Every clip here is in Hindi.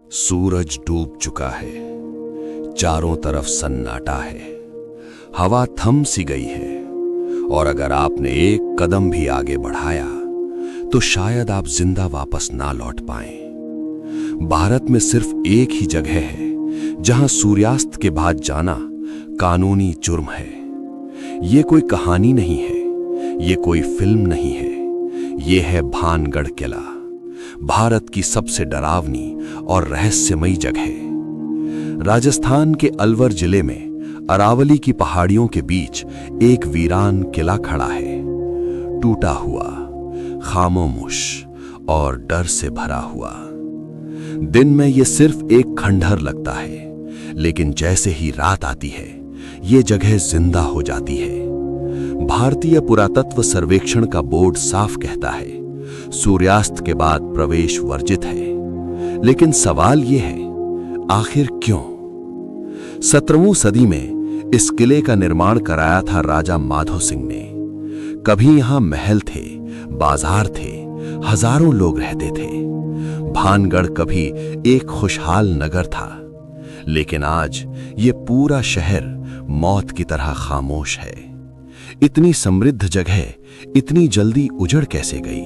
सूरज डूब चुका है, चारों तरफ सन्नाटा है, हवा थम सी गई है और अगर आपने एक कदम भी आगे बढ़ाया तो शायद आप जिंदा वापस ना लौट पाएं। भारत में सिर्फ एक ही जगह है जहां सूर्यास्त के बाद जाना कानूनी जुर्म है। ये कोई कहानी नहीं है, ये कोई फिल्म नहीं है, ये है भानगढ़ किला, भारत की सबसे डरावनी और रहस्यमयी जगह। राजस्थान के अलवर जिले में अरावली की पहाड़ियों के बीच एक वीरान किला खड़ा है, टूटा हुआ, खामोश और डर से भरा हुआ। दिन में यह सिर्फ एक खंडहर लगता है, लेकिन जैसे ही रात आती है ये जगह जिंदा हो जाती है। भारतीय पुरातत्व सर्वेक्षण का बोर्ड साफ कहता है सूर्यास्त के बाद प्रवेश वर्जित है, लेकिन सवाल यह है आखिर क्यों? 17वीं सदी में इस किले का निर्माण कराया था राजा माधो सिंह ने। कभी यहां महल थे, बाजार थे, हजारों लोग रहते थे। भानगढ़ कभी एक खुशहाल नगर था, लेकिन आज ये पूरा शहर मौत की तरह खामोश है। इतनी समृद्ध जगह इतनी जल्दी उजड़ कैसे गई?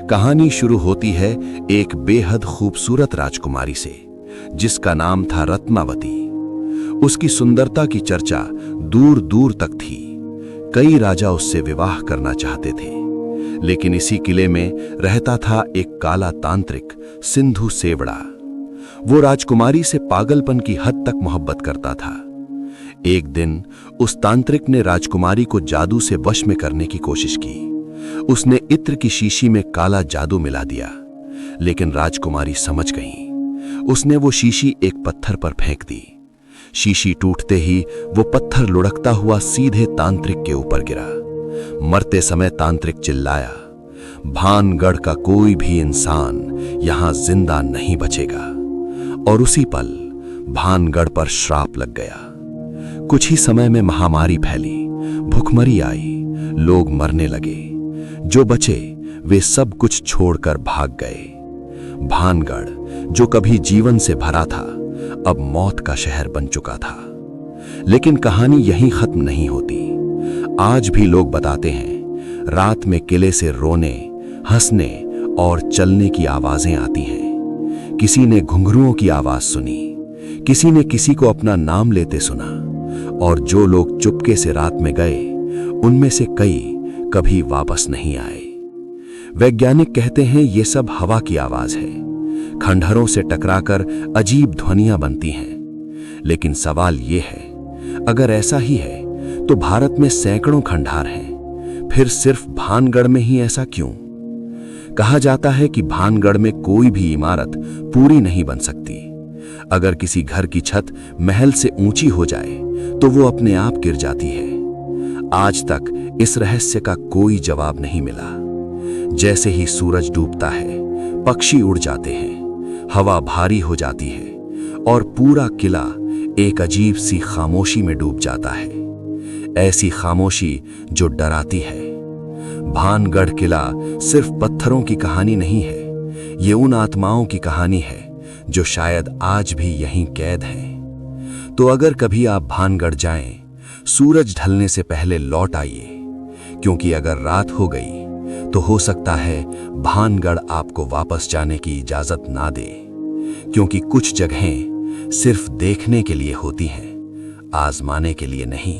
कहानी शुरू होती है एक बेहद खूबसूरत राजकुमारी से, जिसका नाम था रत्नावती। उसकी सुंदरता की चर्चा दूर दूर तक थी। कई राजा उससे विवाह करना चाहते थे, लेकिन इसी किले में रहता था एक काला तांत्रिक सिंधु सेवड़ा। वो राजकुमारी से पागलपन की हद तक मोहब्बत करता था। एक दिन उस तांत्रिक ने राजकुमारी को जादू से वश में करने की कोशिश की। उसने इत्र की शीशी में काला जादू मिला दिया, लेकिन राजकुमारी समझ गई। उसने वो शीशी एक पत्थर पर फेंक दी। शीशी टूटते ही वो पत्थर लुढ़कता हुआ सीधे तांत्रिक के ऊपर गिरा। मरते समय तांत्रिक चिल्लाया, भानगढ़ का कोई भी इंसान यहां जिंदा नहीं बचेगा। और उसी पल भानगढ़ पर श्राप लग गया। कुछ ही समय में महामारी फैली, भुखमरी आई, लोग मरने लगे। जो बचे वे सब कुछ छोड़कर भाग गए। भानगढ़ जो कभी जीवन से भरा था, अब मौत का शहर बन चुका था। लेकिन कहानी यहीं खत्म नहीं होती। आज भी लोग बताते हैं रात में किले से रोने, हंसने और चलने की आवाजें आती हैं। किसी ने घुंघरुओं की आवाज सुनी, किसी ने किसी को अपना नाम लेते सुना, और जो लोग चुपके से रात में गए उनमें से कई कभी वापस नहीं आए। वैज्ञानिक कहते हैं ये सब हवा की आवाज है, खंडहरों से टकराकर अजीब ध्वनियां बनती हैं। लेकिन सवाल ये है, अगर ऐसा ही है तो भारत में सैकड़ों खंडहर हैं, फिर सिर्फ भानगढ़ में ही ऐसा क्यों? कहा जाता है कि भानगढ़ में कोई भी इमारत पूरी नहीं बन सकती। अगर किसी घर की छत महल से ऊंची हो जाए तो वो अपने आप गिर जाती है। आज तक इस रहस्य का कोई जवाब नहीं मिला। जैसे ही सूरज डूबता है, पक्षी उड़ जाते हैं, हवा भारी हो जाती है और पूरा किला एक अजीब सी खामोशी में डूब जाता है। ऐसी खामोशी जो डराती है। भानगढ़ किला सिर्फ पत्थरों की कहानी नहीं है, ये उन आत्माओं की कहानी है जो शायद आज भी यहीं कैद हैं। तो अगर कभी आप भानगढ़ जाएं, सूरज ढलने से पहले लौट आइए, क्योंकि अगर रात हो गई तो हो सकता है भानगढ़ आपको वापस जाने की इजाजत ना दे, क्योंकि कुछ जगहें सिर्फ देखने के लिए होती हैं, आजमाने के लिए नहीं।